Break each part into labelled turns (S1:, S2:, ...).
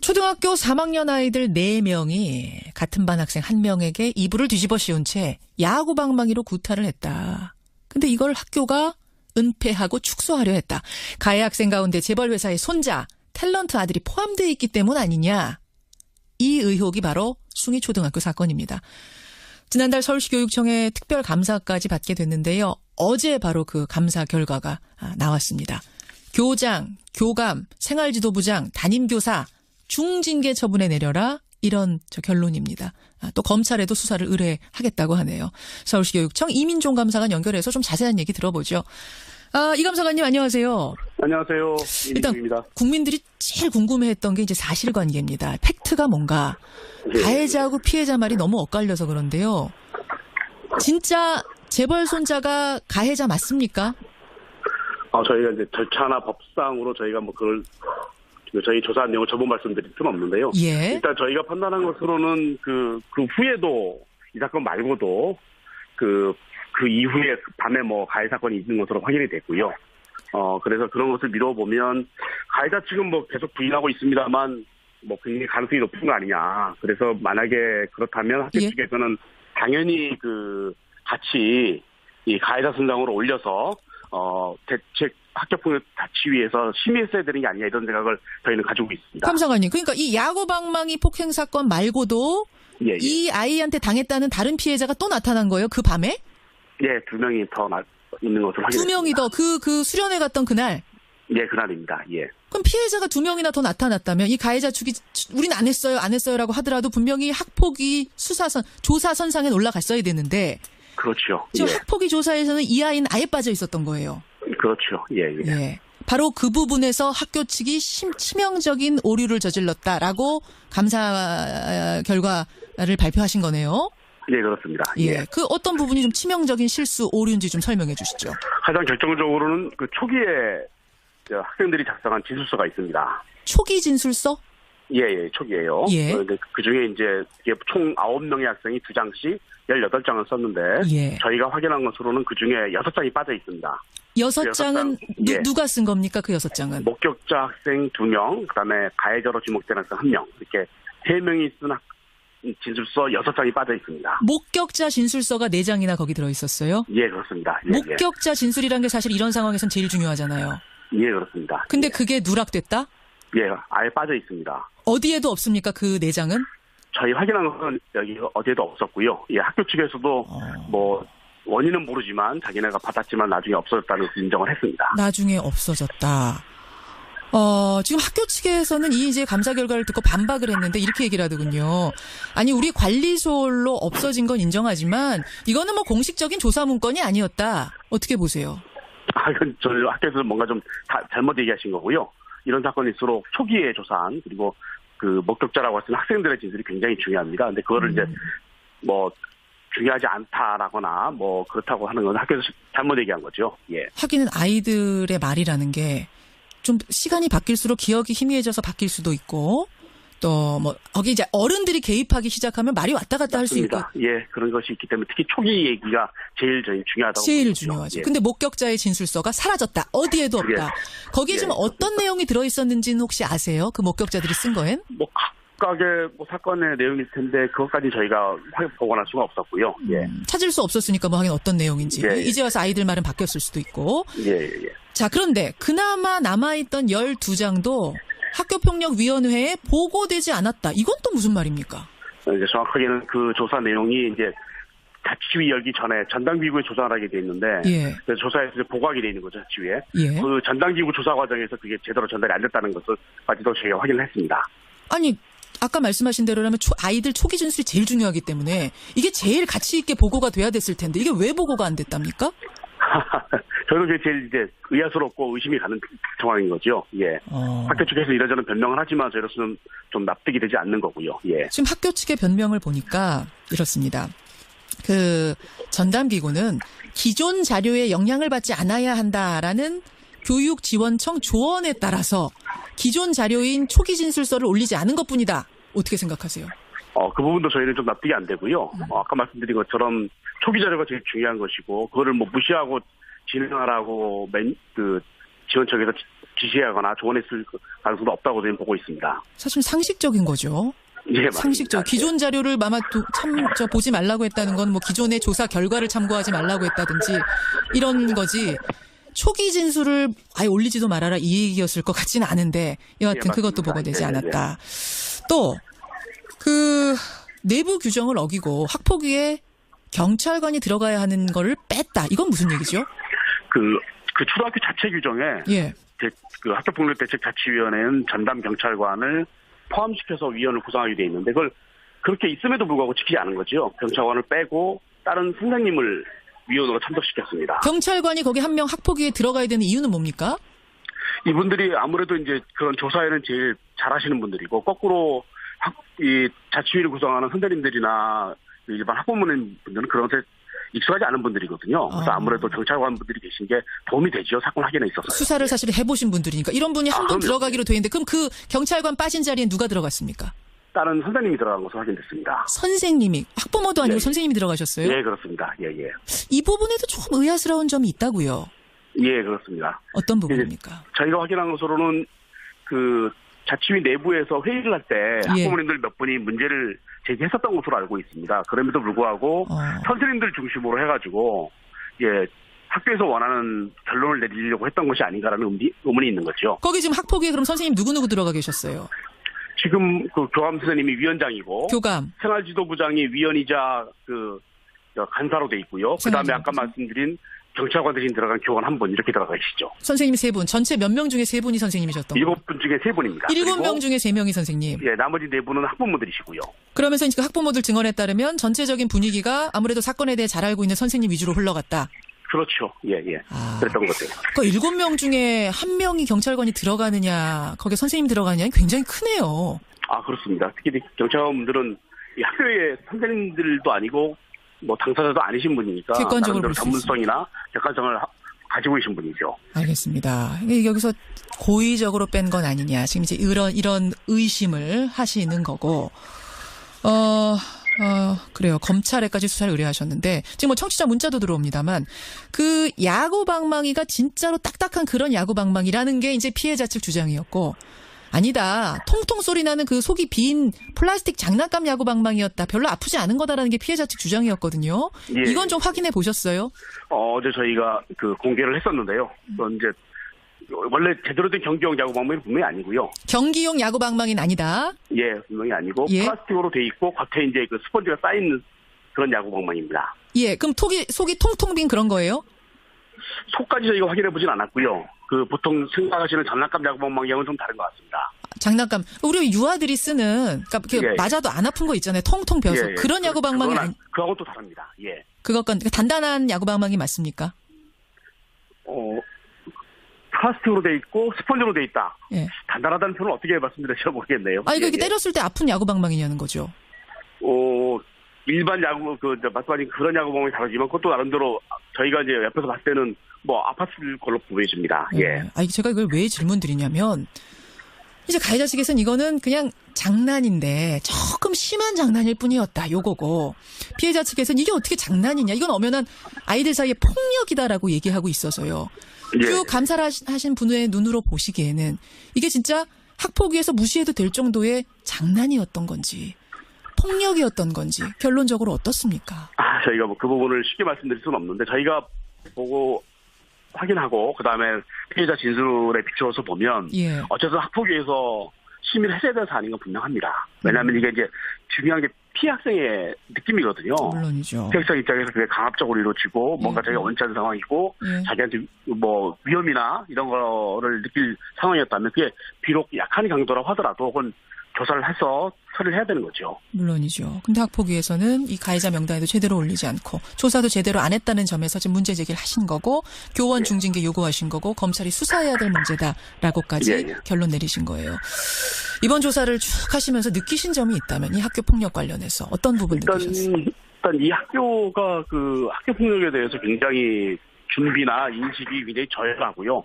S1: 초등학교 3학년 아이들 4명이 같은 반 학생 1명에게 이불을 뒤집어 씌운 채 야구방망이로 구타를 했다. 근데 이걸 학교가 은폐하고 축소하려 했다. 가해 학생 가운데 재벌 회사의 손자, 탤런트 아들이 포함되어 있기 때문 아니냐. 이 의혹이 바로 숭이초등학교 사건입니다. 지난달 서울시 교육청에 특별 감사까지 받게 됐는데요. 어제 바로 그 감사 결과가 나왔습니다. 교장, 교감, 생활지도부장, 담임교사 중징계 처분에 내려라. 이런 결론입니다. 또 검찰에도 수사를 의뢰하겠다고 하네요. 서울시 교육청 이민종 감사관 연결해서 좀 자세한 얘기 들어보죠. 이 감사관님 안녕하세요.
S2: 안녕하세요.
S1: 일단
S2: 이민종입니다.
S1: 국민들이 제일 궁금해했던 게 이제 사실관계입니다. 팩트가 뭔가. 가해자하고 피해자 말이 너무 엇갈려서 그런데요. 진짜 재벌 손자가 가해자 맞습니까?
S2: 저희가 이제 절차나 법상으로 저희가 뭐 그걸 저희 조사한 내용을 전부 말씀드릴 수는 없는데요.
S1: 예.
S2: 일단 저희가 판단한 것으로는 그 후에도 이 사건 말고도 그 이후에 밤에 뭐 가해 사건이 있는 것으로 확인이 됐고요. 그래서 그런 것을 미뤄보면 가해자 측은 뭐 계속 부인하고 있습니다만 뭐 굉장히 가능성이 높은 거 아니냐. 그래서 만약에 그렇다면 학교 측에서는 당연히 같이 이 가해자 선상으로 올려서 대책 학교폭력 자치위에서 심의했어야 되는 게 아니냐 이런 생각을 저희는 가지고 있습니다.
S1: 감사관님, 그러니까 이 야구방망이 폭행 사건 말고도
S2: 예.
S1: 이 아이한테 당했다는 다른 피해자가 또 나타난 거예요? 그 밤에?
S2: 예, 2명이 더 있는 것으로 확인했습니다.
S1: 2명이 더 그 수련회 갔던 그날?
S2: 예, 그날입니다. 예.
S1: 그럼 피해자가 2명이나 더 나타났다면 이 가해자 측이 우린 안 했어요라고 하더라도 분명히 학폭위 조사 선상에 올라갔어야 되는데
S2: 그렇죠.
S1: 지금
S2: 예.
S1: 학폭위 조사에서는 이 아이는 아예 빠져 있었던 거예요.
S2: 그렇죠. 예.
S1: 예. 바로 그 부분에서 학교 측이 치명적인 오류를 저질렀다라고 감사 결과를 발표하신 거네요.
S2: 예, 그렇습니다.
S1: 예. 그 어떤 부분이 좀 치명적인 실수, 오류인지 좀 설명해 주시죠.
S2: 가장 결정적으로는 그 초기에 학생들이 작성한 진술서가 있습니다.
S1: 초기 진술서?
S2: 예, 초기에요.
S1: 예.
S2: 그 중에 이제 총 9명의 학생이 2장씩 18장을 썼는데,
S1: 예.
S2: 저희가 확인한 것으로는 그 중에 6장이 빠져 있습니다.
S1: 6장은
S2: 예.
S1: 누가 쓴 겁니까? 그 6장은?
S2: 목격자 학생 2명, 그 다음에 가해자로 지목된 학생 1명, 이렇게 3명이 쓴 진술서 6장이 빠져 있습니다.
S1: 목격자 진술서가 4장이나 거기 들어있었어요?
S2: 예, 그렇습니다. 예,
S1: 목격자 진술이란 게 사실 이런 상황에선 제일 중요하잖아요.
S2: 예, 그렇습니다.
S1: 근데 그게 누락됐다?
S2: 예, 아예 빠져 있습니다.
S1: 어디에도 없습니까? 그 4장은?
S2: 저희 확인한 것은 여기 어디에도 없었고요. 예, 학교 측에서도 뭐 원인은 모르지만 자기네가 받았지만 나중에 없어졌다는 것을 인정을 했습니다.
S1: 나중에 없어졌다. 지금 학교 측에서는 이 이제 감사 결과를 듣고 반박을 했는데 이렇게 얘기를 하더군요. 아니, 우리 관리소로 없어진 건 인정하지만 이거는 뭐 공식적인 조사 문건이 아니었다. 어떻게 보세요?
S2: 이건 저희 학교에서 뭔가 좀 잘못 얘기하신 거고요. 이런 사건일수록 초기에 조사한 그리고 그 목격자라고 하시는 학생들의 진술이 굉장히 중요합니다. 근데 그거를 이제 뭐 중요하지 않다라거나 뭐 그렇다고 하는 건 학교에서 잘못 얘기한 거죠. 예.
S1: 하기는 아이들의 말이라는 게 좀 시간이 바뀔수록 기억이 희미해져서 바뀔 수도 있고 또 뭐 거기 이제 어른들이 개입하기 시작하면 말이 왔다 갔다 할 수 있고.
S2: 예, 그런 것이 있기 때문에 특히 초기 얘기가 제일 중요하다고.
S1: 제일 중요하죠.
S2: 예.
S1: 근데 목격자의 진술서가 사라졌다. 어디에도 없다. 거기에 지금 어떤 내용이 들어있었는지는 혹시 아세요? 그 목격자들이 쓴 거엔?
S2: 뭐 각각의 사건의 내용일 텐데 그것까지 저희가 보관할 수가 없었고요. 예.
S1: 찾을 수 없었으니까 뭐 하긴 어떤 내용인지.
S2: 예.
S1: 이제 와서 아이들 말은 바뀌었을 수도 있고.
S2: 예.
S1: 자, 그런데 그나마 남아있던 12장도 학교폭력위원회에 보고되지 않았다. 이건 또 무슨 말입니까?
S2: 이제 정확하게는 그 조사 내용이 이제 자치위 열기 전에 전담기구에 조사를 하게 돼 있는데,
S1: 예.
S2: 그래서 조사에서 보고하게 돼 있는 거죠, 자치위에.
S1: 예.
S2: 그 전담기구 조사 과정에서 그게 제대로 전달이 안 됐다는 것을까지도 저희가 확인을 했습니다.
S1: 아니, 아까 말씀하신 대로라면 아이들 초기 진술이 제일 중요하기 때문에 이게 제일 가치 있게 보고가 돼야 됐을 텐데 이게 왜 보고가 안 됐답니까?
S2: 저는 그게 제일 이제 의아스럽고 의심이 가는 상황인 거죠. 예. 학교 측에서 이러저런 변명을 하지만 저희로서는 좀 납득이 되지 않는 거고요. 예.
S1: 지금 학교 측의 변명을 보니까 이렇습니다. 그 전담기구는 기존 자료에 영향을 받지 않아야 한다라는 교육지원청 조언에 따라서 기존 자료인 초기 진술서를 올리지 않은 것뿐이다. 어떻게 생각하세요?
S2: 그 부분도 저희는 좀 납득이 안 되고요. 아까 말씀드린 것처럼 초기 자료가 제일 중요한 것이고, 그거를 뭐 무시하고 진행하라고 지원청에서 지시하거나 조언했을 가능성도 없다고 저는 보고 있습니다.
S1: 사실 상식적인 거죠.
S2: 예,
S1: 상식적.
S2: 맞습니다.
S1: 기존 자료를 아마 보지 말라고 했다는 건 뭐 기존의 조사 결과를 참고하지 말라고 했다든지 이런 거지. 초기 진술을 아예 올리지도 말아라 이 얘기였을 것 같지는 않은데 여하튼
S2: 예,
S1: 그것도
S2: 맞습니다.
S1: 보고되지
S2: 예,
S1: 않았다. 또 그 내부 규정을 어기고 학폭위에 경찰관이 들어가야 하는 거를 뺐다. 이건 무슨 얘기죠?
S2: 그 초등학교 자체 규정에
S1: 예.
S2: 그 학교폭력대책자치위원회는 전담 경찰관을 포함시켜서 위원을 구성하게 돼 있는데 그걸 그렇게 있음에도 불구하고 지키지 않은 거죠. 경찰관을 빼고 다른 선생님을 위원으로 참석시켰습니다.
S1: 경찰관이 거기 한 명 학폭위에 들어가야 되는 이유는 뭡니까?
S2: 이분들이 아무래도 이제 그런 조사에는 제일 잘하시는 분들이고 거꾸로 이 자치위를 구성하는 선생님들이나 일반 학부모님분들은 그런 것에 익숙하지 않은 분들이거든요. 그래서 아무래도 경찰관 분들이 계신 게 도움이 되죠. 사건 확인에 있어서.
S1: 수사를 사실 해보신 분들이니까 이런 분이 한 분 들어가기로 돼 있는데 그럼 그 경찰관 빠진 자리에 누가 들어갔습니까?
S2: 다른 선생님이 들어간 것으로 확인됐습니다.
S1: 선생님이 학부모도 아니고
S2: 예.
S1: 선생님이 들어가셨어요?
S2: 예, 그렇습니다. 예.
S1: 이 부분에도 조금 의아스러운 점이 있다고요.
S2: 예, 그렇습니다.
S1: 어떤 부분입니까?
S2: 저희가 확인한 것으로는 그 자치위 내부에서 회의를 할 때
S1: 예.
S2: 학부모님들 몇 분이 문제를 제기했었던 것으로 알고 있습니다. 그럼에도 불구하고 선생님들 중심으로 해가지고 학교에서 원하는 결론을 내리려고 했던 것이 아닌가라는 의문이 있는 거죠.
S1: 거기 지금 학폭위에 그럼 선생님 누구 들어가 계셨어요?
S2: 지금 그 교감 선생님이 위원장이고
S1: 교감.
S2: 생활지도부장이 위원이자 간사로 돼 있고요. 그다음에 아까 말씀드린 경찰관 대신 들어간 교관 한 분 이렇게 들어가 계시죠.
S1: 선생님 3분. 전체 몇 명 중에 3분이 선생님이셨던 거예요?
S2: 7분 중에 3분입니다.
S1: 7명 중에 3명이 선생님.
S2: 예, 나머지 4분은 학부모들이시고요.
S1: 그러면서 이제 학부모들 증언에 따르면 전체적인 분위기가 아무래도 사건에 대해 잘 알고 있는 선생님 위주로 흘러갔다.
S2: 그렇죠. 예. 그랬던 것 같아요.
S1: 그 7명 중에 1명이 경찰관이 들어가느냐, 거기에 선생님이 들어가느냐 굉장히 크네요.
S2: 아, 그렇습니다. 특히 경찰관분들은 이 학교의 선생님들도 아니고 뭐 당사자도 아니신 분이니까
S1: 객관적으로
S2: 나름대로
S1: 볼 수
S2: 전문성이나 객관성을 가지고 계신 분이죠.
S1: 알겠습니다. 여기서 고의적으로 뺀 건 아니냐. 지금 이제 이런 의심을 하시는 거고. 그래요. 검찰에까지 수사를 의뢰하셨는데 지금 뭐 청취자 문자도 들어옵니다만 그 야구 방망이가 진짜로 딱딱한 그런 야구 방망이라는 게 이제 피해자 측 주장이었고 아니다. 통통 소리 나는 그 속이 빈 플라스틱 장난감 야구 방망이였다. 별로 아프지 않은 거다라는 게 피해자 측 주장이었거든요.
S2: 예.
S1: 이건 좀 확인해 보셨어요?
S2: 어제 저희가 그 공개를 했었는데요. 그건 이제 원래 제대로 된 경기용 야구 방망이는 분명히 아니고요.
S1: 경기용 야구 방망이는 아니다.
S2: 예, 분명히 아니고
S1: 예.
S2: 플라스틱으로 돼 있고 겉에 이제 그 스펀지가 쌓인 그런 야구 방망이입니다.
S1: 예, 그럼 속이 통통 빈 그런 거예요?
S2: 속까지 저희가 확인해 보진 않았고요. 그 보통 생각하시는 장난감 야구 방망이하고는 좀 다른 것 같습니다.
S1: 장난감. 우리 유아들이 쓰는 그러니까
S2: 예.
S1: 맞아도 안 아픈 거 있잖아요. 통통 벼서
S2: 예.
S1: 그런 야구 방망이
S2: 그거하고는 또 다릅니다. 예.
S1: 그것과 단단한 야구 방망이 맞습니까?
S2: 플라스틱으로 돼 있고 스펀지로 돼 있다.
S1: 예.
S2: 단단하다는 표현을 어떻게 말씀드릴지 모르겠네요.
S1: 이거 이렇게 때렸을 때 아픈 야구 방망이냐는 거죠.
S2: 일반 야구 말씀하신 그런 야구 방망이 다르지만 그것도 나름대로 저희가 이제 옆에서 봤을 때는 뭐 아팠을 걸로 보여집니다. 예.
S1: 제가 이걸 왜 질문 드리냐면 이제 가해자 측에서는 이거는 그냥 장난인데 조금 심한 장난일 뿐이었다. 요거고 피해자 측에서는 이게 어떻게 장난이냐. 이건 엄연한 아이들 사이의 폭력이다라고 얘기하고 있어서요.
S2: 예.
S1: 쭉 감사를 하신 분의 눈으로 보시기에는 이게 진짜 학폭위에서 무시해도 될 정도의 장난이었던 건지 폭력이었던 건지 결론적으로 어떻습니까?
S2: 저희가 뭐 그 부분을 쉽게 말씀드릴 수는 없는데 저희가 보고 확인하고 그다음에 피해자 진술에 비추어서 보면
S1: 예.
S2: 어쨌든 학폭위에서 심의를 했어야 되는 사안인 건 분명합니다. 왜냐하면 이게 이제 중요한 게 피해 학생의 느낌이거든요.
S1: 물론이죠.
S2: 피해 학생 입장에서 그게 강압적으로 이루어지고 뭔가 자기가 원치 않는 상황이고 자기한테 뭐 위험이나 이런 거를 느낄 상황이었다면 그게 비록 약한 강도라고 하더라도 그건 조사를 해서 처리를 해야 되는 거죠.
S1: 물론이죠. 근데 학폭위에서는 이 가해자 명단에도 제대로 올리지 않고 조사도 제대로 안 했다는 점에서 지금 문제 제기를 하신 거고 교원 중징계 요구하신 거고 검찰이 수사해야 될 문제다라고까지 결론 내리신 거예요. 이번 조사를 쭉 하시면서 느끼신 점이 있다면 이 학교 폭력 관련해서 어떤 부분 느끼셨어요?
S2: 일단 이 학교가 그 학교 폭력에 대해서 굉장히 준비나 인식이 굉장히 저열하고요.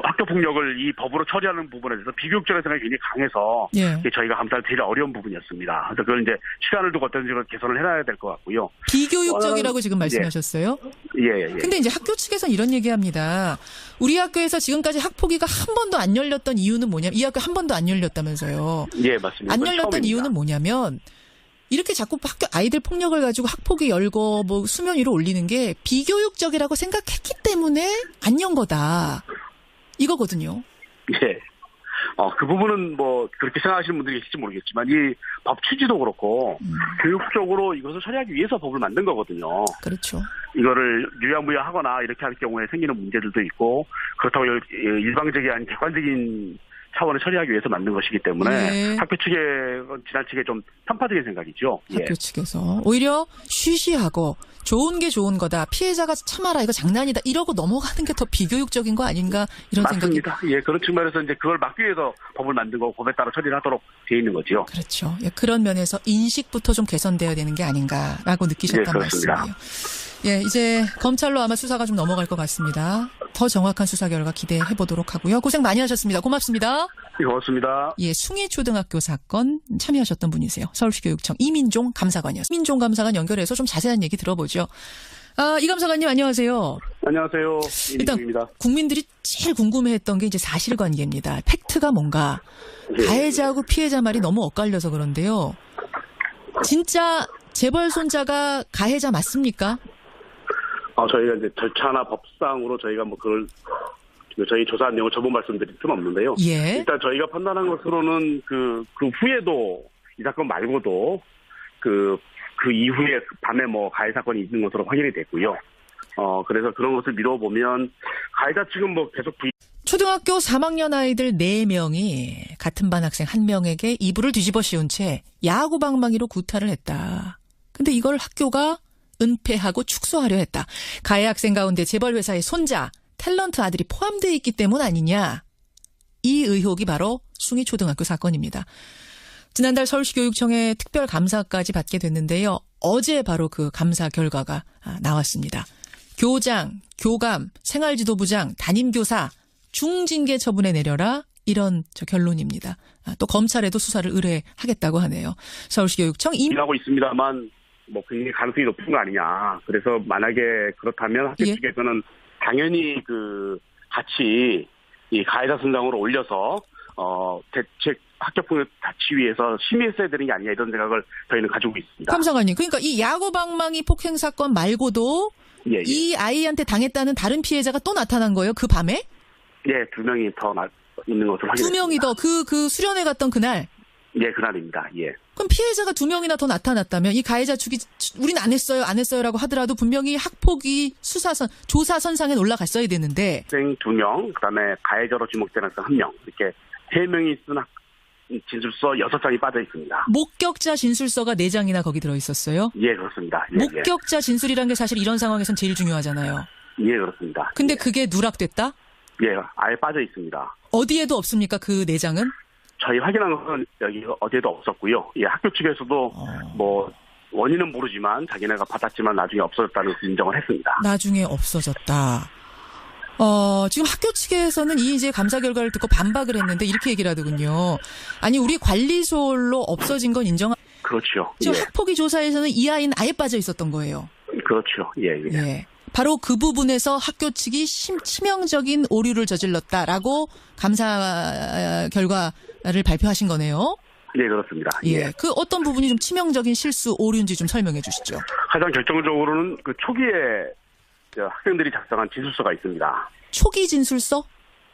S2: 학교 폭력을 이 법으로 처리하는 부분에 대해서 비교육적인 생각이 굉장히 강해서
S1: 예.
S2: 저희가 감사할 제일 어려운 부분이었습니다. 그래서 그걸 이제 시간을 두고 어떤 식으로 개선을 해놔야 될 것 같고요.
S1: 비교육적이라고 지금 말씀하셨어요?
S2: 예.
S1: 근데 이제 학교 측에서는 이런 얘기합니다. 우리 학교에서 지금까지 학폭위가 한 번도 안 열렸던 이유는 뭐냐면, 이 학교 한 번도 안 열렸다면서요.
S2: 예, 맞습니다.
S1: 안 열렸던
S2: 처음입니다.
S1: 이유는 뭐냐면, 이렇게 자꾸 학교 아이들 폭력을 가지고 학폭위 열고 뭐 수면 위로 올리는 게 비교육적이라고 생각했기 때문에 안 연 거다. 이거거든요.
S2: 예. 그 부분은 뭐 그렇게 생각하시는 분들이 계실지 모르겠지만 이 법 취지도 그렇고 교육적으로 이것을 처리하기 위해서 법을 만든 거거든요.
S1: 그렇죠.
S2: 이거를 유야무야하거나 이렇게 할 경우에 생기는 문제들도 있고 그렇다고 일방적이 아닌 객관적인 차원을 처리하기 위해서 만든 것이기 때문에
S1: 예.
S2: 학교 측에 지나치게 좀 편파적인 생각이죠.
S1: 학교
S2: 예.
S1: 측에서 오히려 쉬쉬하고 좋은 게 좋은 거다. 피해자가 참아라. 이거 장난이다. 이러고 넘어가는 게 더 비교육적인 거 아닌가 이런 생각이.
S2: 맞습니다. 예, 그런 측면에서 이제 그걸 막기 위해서 법을 만든 거고 법에 따라 처리를 하도록 돼 있는 거죠.
S1: 그렇죠. 예, 그런 면에서 인식부터 좀 개선되어야 되는 게 아닌가라고 느끼셨단
S2: 예, 그렇습니다.
S1: 말씀이에요. 예, 이제 검찰로 아마 수사가 좀 넘어갈 것 같습니다. 더 정확한 수사 결과 기대해 보도록 하고요. 고생 많이 하셨습니다. 고맙습니다.
S2: 예, 고맙습니다.
S1: 예, 숭이초등학교 사건 참여하셨던 분이세요. 서울시교육청 이민종 감사관이었습니다. 이민종 감사관 연결해서 좀 자세한 얘기 들어보죠. 이 감사관님 안녕하세요.
S2: 안녕하세요.
S1: 일단
S2: 이민종입니다.
S1: 국민들이 제일 궁금해했던 게 이제 사실관계입니다. 팩트가 뭔가.
S2: 예.
S1: 가해자하고 피해자 말이 너무 엇갈려서 그런데요. 진짜 재벌 손자가 가해자 맞습니까?
S2: 저희가 이제 절차나 법상으로 저희가 뭐 그걸 저희 조사한 내용을 전부 말씀드릴 틈 없는데요.
S1: 예.
S2: 일단 저희가 판단한 것으로는 그 후에도 이 사건 말고도 그 이후에 밤에 뭐 가해 사건이 있는 것으로 확인이 됐고요. 그래서 그런 것을 미뤄보면 가해자 측은 뭐 계속
S1: 초등학교 3학년 아이들 4명이 같은 반 학생 1명에게 이불을 뒤집어 씌운 채 야구 방망이로 구타를 했다. 근데 이걸 학교가 은폐하고 축소하려 했다. 가해 학생 가운데 재벌 회사의 손자, 탤런트 아들이 포함되어 있기 때문 아니냐. 이 의혹이 바로 숭이초등학교 사건입니다. 지난달 서울시교육청의 특별 감사까지 받게 됐는데요. 어제 바로 그 감사 결과가 나왔습니다. 교장, 교감, 생활지도부장, 담임교사 중징계 처분에 내려라. 이런 결론입니다. 또 검찰에도 수사를 의뢰하겠다고 하네요. 서울시교육청
S2: 하고 있습니다만 뭐 굉장히 가능성이 높은 거 아니냐. 그래서 만약에 그렇다면 학교
S1: 예.
S2: 측에서는 당연히 같이 이 가해자 선상으로 올려서 대책 학교폭력 자치위에서 심의했어야 되는 게 아니냐 이런 생각을 저희는 가지고 있습니다.
S1: 감사관님, 그러니까 이 야구방망이 폭행 사건 말고도
S2: 예.
S1: 이 아이한테 당했다는 다른 피해자가 또 나타난 거예요? 그 밤에?
S2: 예, 2명이 더 있는 것으로 확인했습니다.
S1: 2명이 더 그 수련회 갔던 그날?
S2: 예, 그날입니다. 예.
S1: 그럼 피해자가 2명이나 더 나타났다면 이 가해자 측이 우린 안 했어요라고 하더라도 분명히 학폭위 조사선상에 올라갔어야 되는데.
S2: 학생 2명, 그다음에 가해자로 지목된 학생 1명 이렇게 3명이 쓴 진술서 6장이 빠져 있습니다.
S1: 목격자 진술서가 4장이나 거기 들어있었어요?
S2: 예, 그렇습니다. 예,
S1: 목격자 진술이란 게 사실 이런 상황에선 제일 중요하잖아요.
S2: 예, 그렇습니다.
S1: 근데
S2: 예.
S1: 그게 누락됐다?
S2: 예, 아예 빠져 있습니다.
S1: 어디에도 없습니까? 그 4장은?
S2: 저희 확인한 것은 여기 어디에도 없었고요. 예, 학교 측에서도 뭐 원인은 모르지만 자기네가 받았지만 나중에 없어졌다는 것을 인정을 했습니다.
S1: 나중에 없어졌다. 지금 학교 측에서는 이 이제 감사 결과를 듣고 반박을 했는데 이렇게 얘기를 하더군요. 아니, 우리 관리소로 없어진 건
S2: 그렇죠.
S1: 지금
S2: 예.
S1: 학폭위 조사에서는 이 아이는 아예 빠져 있었던 거예요.
S2: 그렇죠. 예.
S1: 예. 바로 그 부분에서 학교 측이 치명적인 오류를 저질렀다라고 감사 결과를 발표하신 거네요.
S2: 예, 그렇습니다.
S1: 예. 그 어떤 부분이 좀 치명적인 실수, 오류인지 좀 설명해 주시죠.
S2: 가장 결정적으로는 그 초기에 학생들이 작성한 진술서가 있습니다.
S1: 초기 진술서?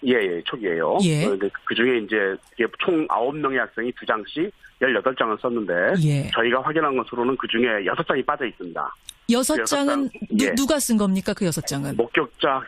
S2: 예, 초기에요.
S1: 예.
S2: 그 중에 이제 총 9명의 학생이 2장씩 18장을 썼는데
S1: 예.
S2: 저희가 확인한 것으로는 그 중에 6장이 빠져 있습니다.
S1: 6장은
S2: 예.
S1: 누가 쓴 겁니까? 그 6장은?
S2: 목격자